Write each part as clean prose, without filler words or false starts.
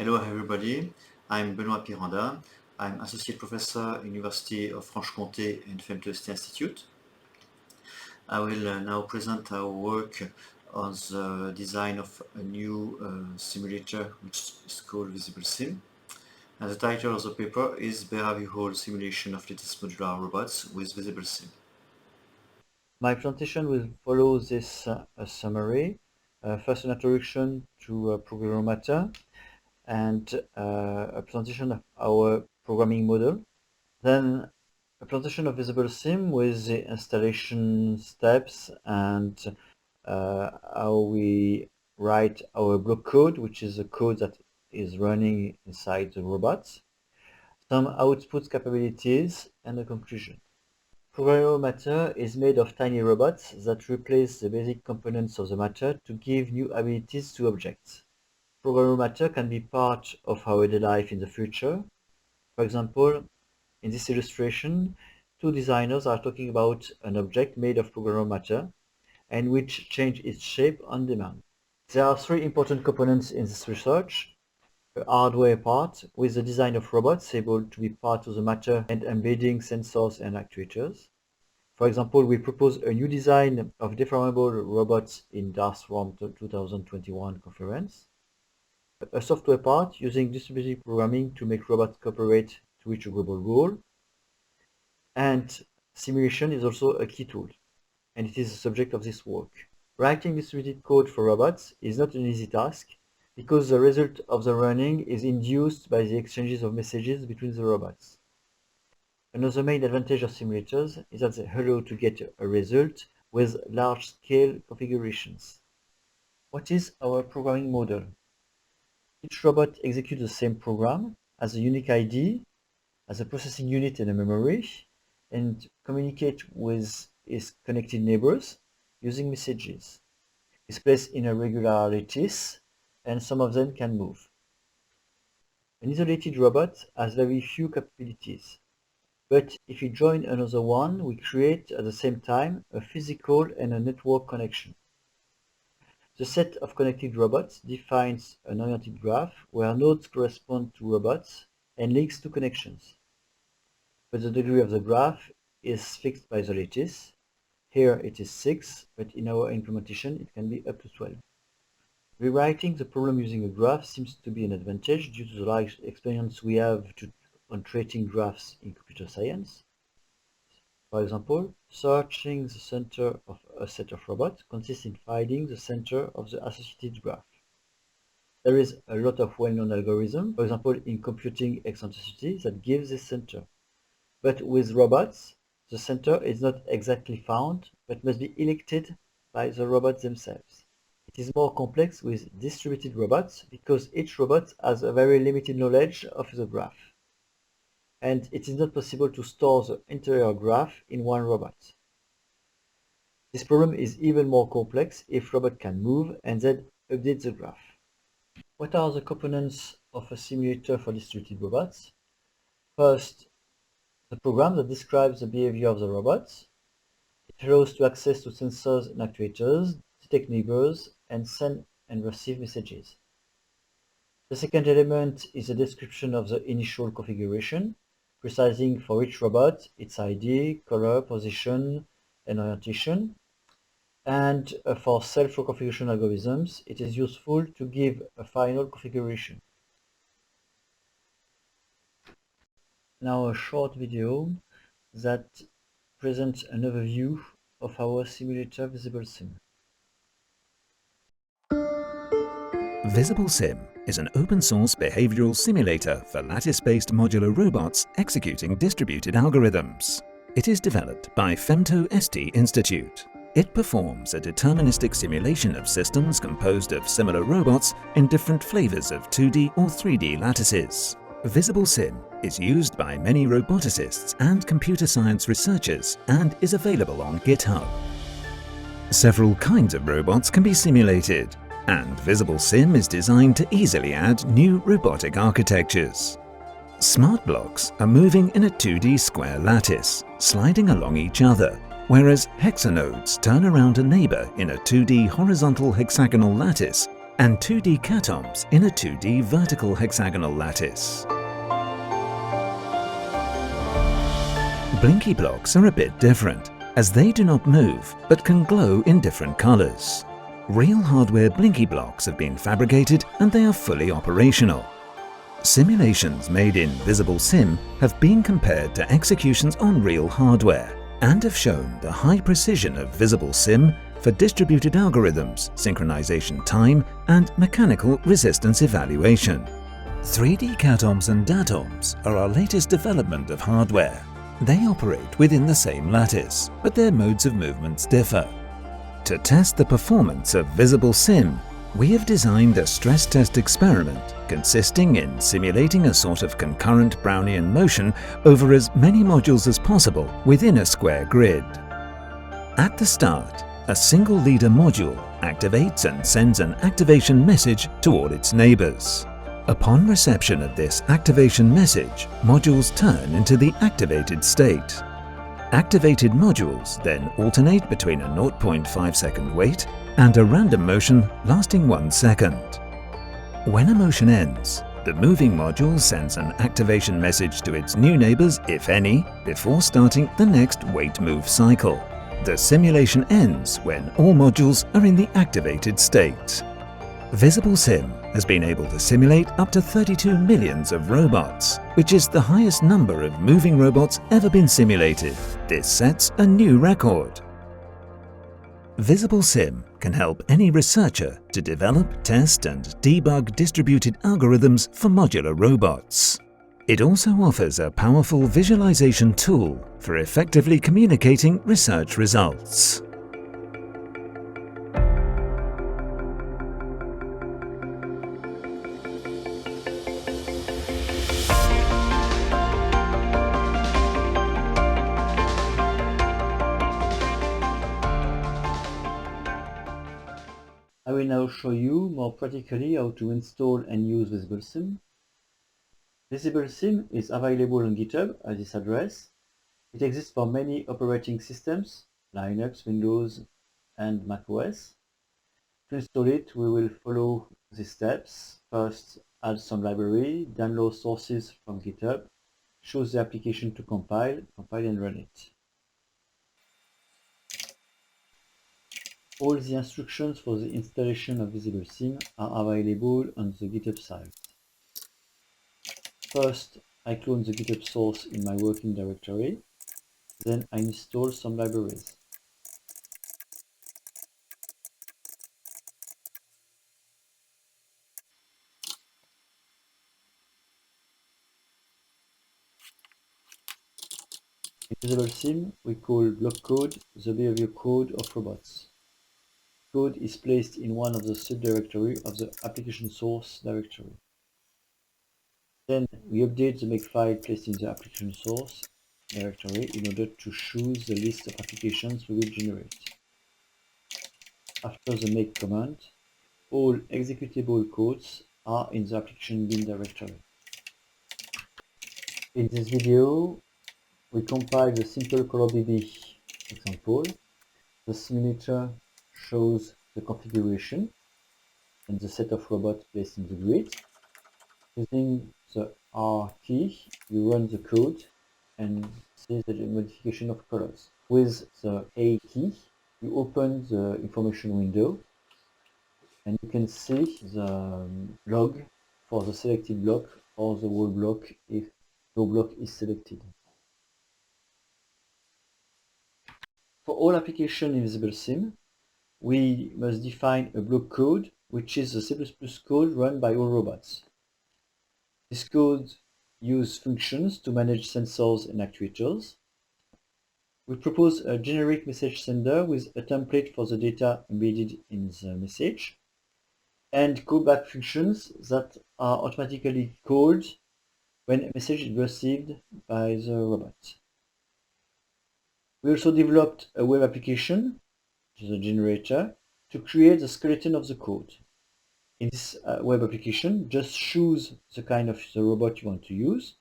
Hello everybody, I'm Benoît Piranda. I'm Associate Professor at University of Franche-Comté and FEMTO-ST Institute. I will now present our work on the design of a new simulator which is called VisibleSim. And the title of the paper is Behavioral Simulation of Lattice Modular Robots with VisibleSim. My presentation will follow this summary. First, an introduction to programming matter, and a presentation of our programming model. Then a presentation of VisibleSim with the installation steps and how we write our block code, which is the code that is running inside the robots, some output capabilities, and a conclusion. Programmable matter is made of tiny robots that replace the basic components of the matter to give new abilities to objects. Programmable matter can be part of our daily life in the future. For example, in this illustration, two designers are talking about an object made of programmable matter and which change its shape on demand. There are three important components in this research. A hardware part with the design of robots able to be part of the matter and embedding sensors and actuators. For example, we propose a new design of deformable robots in DARSROM 2021 conference. A software part using distributed programming to make robots cooperate to reach a global goal. And simulation is also a key tool, and it is the subject of this work. Writing distributed code for robots is not an easy task, because the result of the running is induced by the exchanges of messages between the robots. Another main advantage of simulators is that they allow to get a result with large-scale configurations. What is our programming model? Each robot executes the same program, has a unique ID, has a processing unit and a memory, and communicates with its connected neighbors using messages. It's placed in a regular lattice, and some of them can move. An isolated robot has very few capabilities, but if we join another one, we create at the same time a physical and a network connection. The set of connected robots defines an oriented graph where nodes correspond to robots and links to connections. But the degree of the graph is fixed by the lattice. Here it is 6, but in our implementation it can be up to 12. Rewriting the problem using a graph seems to be an advantage due to the large experience we have on creating graphs in computer science. For example, searching the center of a set of robots consists in finding the center of the associated graph. There is a lot of well-known algorithms, for example in computing eccentricity, that gives this center. But with robots, the center is not exactly found, but must be elected by the robots themselves. It is more complex with distributed robots because each robot has a very limited knowledge of the graph. And it is not possible to store the entire graph in one robot. This problem is even more complex if robot can move and then update the graph. What are the components of a simulator for distributed robots? First, the program that describes the behavior of the robots. It allows to access to sensors and actuators, detect neighbors, and send and receive messages. The second element is a description of the initial configuration, precising for each robot its ID, color, position, and orientation. And for self-configuration algorithms, it is useful to give a final configuration. Now a short video that presents an overview of our simulator VisibleSim. VisibleSim is an open-source behavioral simulator for lattice-based modular robots executing distributed algorithms. It is developed by FEMTO-ST Institute. It performs a deterministic simulation of systems composed of similar robots in different flavors of 2D or 3D lattices. VisibleSim is used by many roboticists and computer science researchers and is available on GitHub. Several kinds of robots can be simulated, and VisibleSim is designed to easily add new robotic architectures. Smart blocks are moving in a 2D square lattice, sliding along each other, whereas hexanodes turn around a neighbor in a 2D horizontal hexagonal lattice and 2D catoms in a 2D vertical hexagonal lattice. Blinky blocks are a bit different, as they do not move but can glow in different colors. Real hardware blinky blocks have been fabricated and they are fully operational. Simulations made in VisibleSim have been compared to executions on real hardware and have shown the high precision of VisibleSim for distributed algorithms, synchronization time, and mechanical resistance evaluation. 3D catoms and datoms are our latest development of hardware. They operate within the same lattice, but their modes of movements differ. To test the performance of VisibleSim, we have designed a stress test experiment consisting in simulating a sort of concurrent Brownian motion over as many modules as possible within a square grid. At the start, a single leader module activates and sends an activation message toward its neighbors. Upon reception of this activation message, modules turn into the activated state. Activated modules then alternate between a 0.5 second wait and a random motion lasting 1 second. When a motion ends, the moving module sends an activation message to its new neighbors, if any, before starting the next wait-move cycle. The simulation ends when all modules are in the activated state. VisibleSim has been able to simulate up to 32 millions of robots, which is the highest number of moving robots ever been simulated. This sets a new record. VisibleSim can help any researcher to develop, test, and debug distributed algorithms for modular robots. It also offers a powerful visualization tool for effectively communicating research results. I will now show you more practically how to install and use VisibleSim. VisibleSim is available on GitHub at this address. It exists for many operating systems, Linux, Windows, and macOS. To install it, we will follow these steps. First, add some library, download sources from GitHub, choose the application to compile and run it. All the instructions for the installation of VisibleSim are available on the GitHub site. First, I clone the GitHub source in my working directory. Then I install some libraries. In VisibleSim, we call block code the behavior code of robots. Code is placed in one of the subdirectories of the application source directory. Then we update the makefile placed in the application source directory in order to choose the list of applications we will generate. After the make command, all executable codes are in the application bin directory. In this video, we compile the simple ColorBB example. The simulator shows the configuration and the set of robots placed in the grid. Using the R key, you run the code and see the modification of colors. With the A key, you open the information window and you can see the log for the selected block or the whole block if no block is selected. For all applications in VisibleSim, we must define a block code, which is the C++ code run by all robots. This code uses functions to manage sensors and actuators. We propose a generic message sender with a template for the data embedded in the message, and callback functions that are automatically called when a message is received by the robot. We also developed a web application, which is a generator, to create the skeleton of the code. In this web application, just choose the kind of the robot you want to use,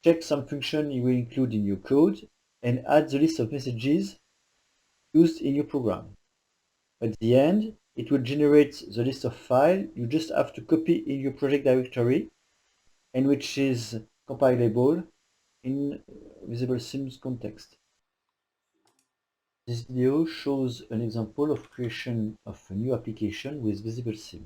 check some function you will include in your code, and add the list of messages used in your program. At the end, it will generate the list of files. You just have to copy in your project directory, and which is compilable in VisibleSim's context. This video shows an example of creation of a new application with VisibleSim.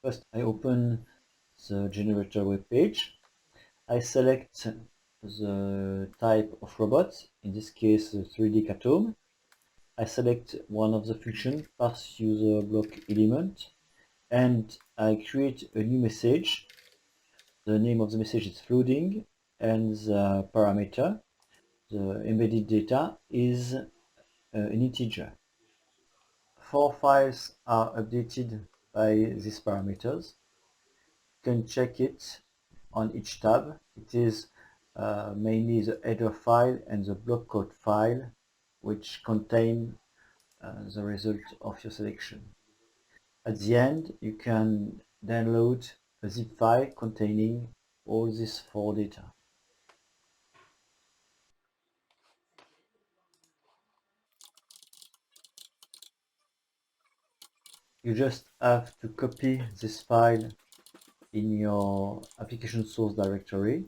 First, I open the generator web page. I select the type of robot, in this case the 3D catome. I select one of the functions, parse user block element, and I create a new message. The name of the message is flooding, and the parameter, the embedded data, is an integer. 4 files are updated by these parameters. You can check it on each tab. It is mainly the header file and the block code file, which contain the result of your selection. At the end, you can download a zip file containing all these 4 data. You just have to copy this file in your application source directory,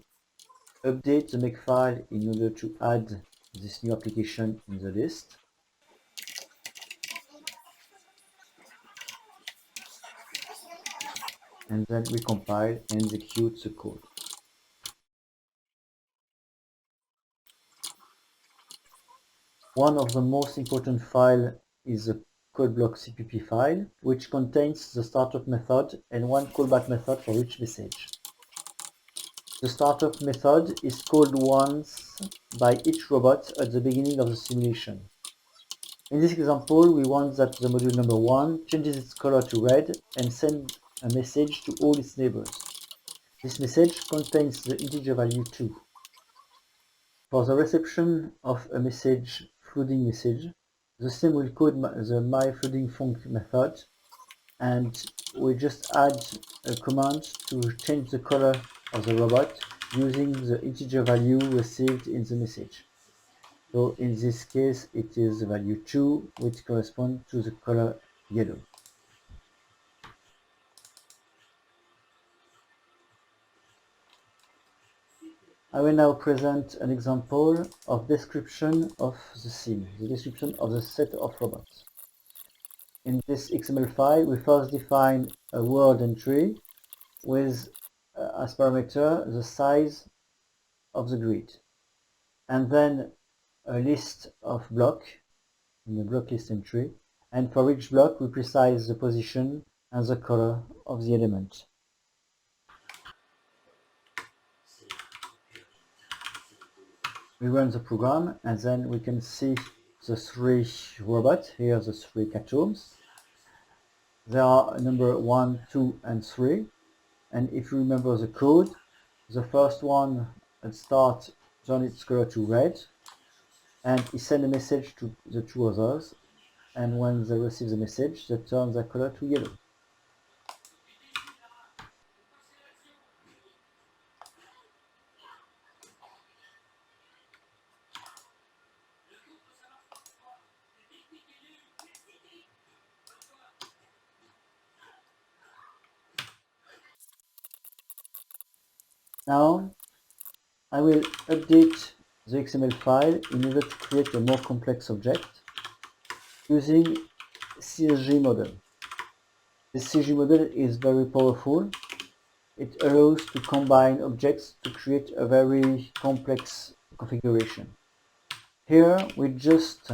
update the makefile in order to add this new application in the list, and then recompile and execute the code. One of the most important files is the Codeblock Cpp file, which contains the startup method and one callback method for each message. The startup method is called once by each robot at the beginning of the simulation. In this example, we want that the module number 1 changes its color to red and sends a message to all its neighbors. This message contains the integer value 2. For the reception of a message, flooding message, the sim will code the myFloodingFunc method, and we just add a command to change the color of the robot using the integer value received in the message. So in this case, it is the value 2, which corresponds to the color yellow. I will now present an example of description of the sim, the description of the set of robots. In this XML file, we first define a word entry with as parameter the size of the grid, and then a list of blocks in the block list entry, and for each block we precise the position and the color of the element. We run the program, and then we can see the 3 robots, here the 3 catomes. There are number 1, 2 and 3, and if you remember the code, the first one at start turns its color to red, and it sends a message to the 2 others, and when they receive the message, they turn their color to yellow. Now, I will update the XML file in order to create a more complex object using CSG model. This CSG model is very powerful. It allows to combine objects to create a very complex configuration. Here we just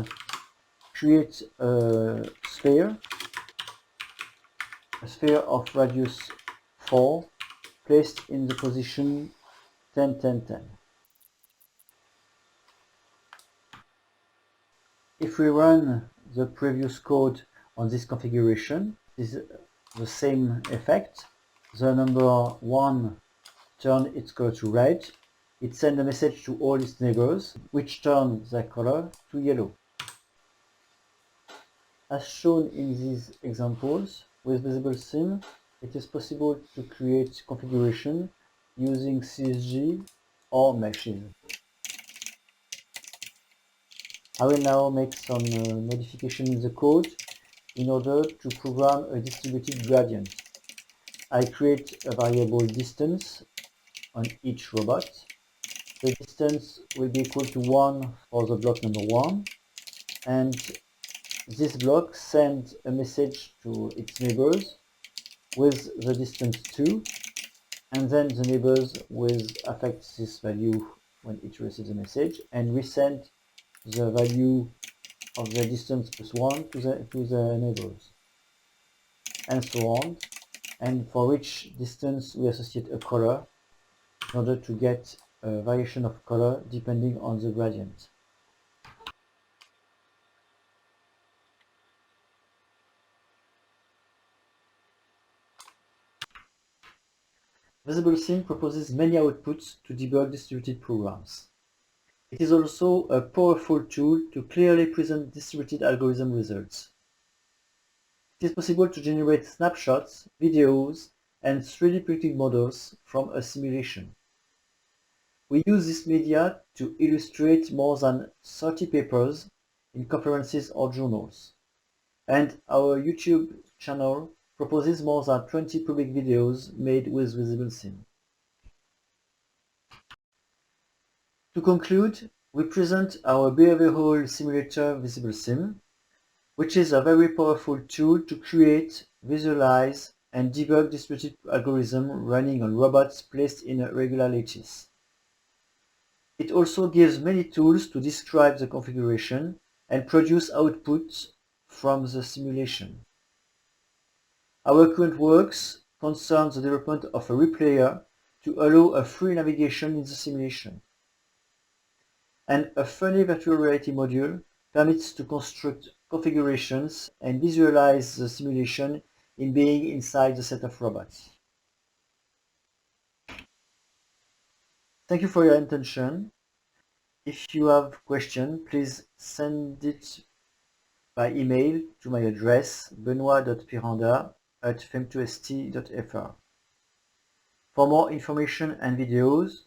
create a sphere of radius 4 placed in the position 10, 10, 10. If we run the previous code on this configuration, it is the same effect. The number 1 turns its color to red. It sends a message to all its neighbors, which turn their color to yellow. As shown in these examples, with VisibleSim, it is possible to create configuration using CSG or meshes. I will now make some modification in the code in order to program a distributed gradient. I create a variable distance on each robot. The distance will be equal to 1 for the block number 1, and this block sends a message to its neighbors with the distance 2, and then the neighbors will affect this value when it receives a message and resend the value of the distance plus 1 to the neighbors, and so on. And for each distance we associate a color in order to get a variation of color depending on the gradient. VisibleSim proposes many outputs to debug distributed programs. It is also a powerful tool to clearly present distributed algorithm results. It is possible to generate snapshots, videos, and 3D printed models from a simulation. We use this media to illustrate more than 30 papers in conferences or journals. And our YouTube channel proposes more than 20 public videos made with VisibleSim. To conclude, we present our behavioral simulator VisibleSim, which is a very powerful tool to create, visualize, and debug distributed algorithms running on robots placed in a regular lattice. It also gives many tools to describe the configuration and produce outputs from the simulation. Our current works concern the development of a replayer to allow a free navigation in the simulation. And a funny virtual reality module permits to construct configurations and visualize the simulation in being inside the set of robots. Thank you for your attention. If you have questions, please send it by email to my address benoit.piranda@femto-st.fr. For more information and videos,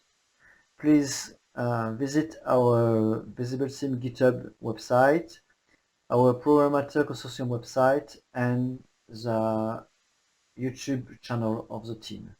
please visit our VisibleSim GitHub website, our Programmator Consortium website, and the YouTube channel of the team.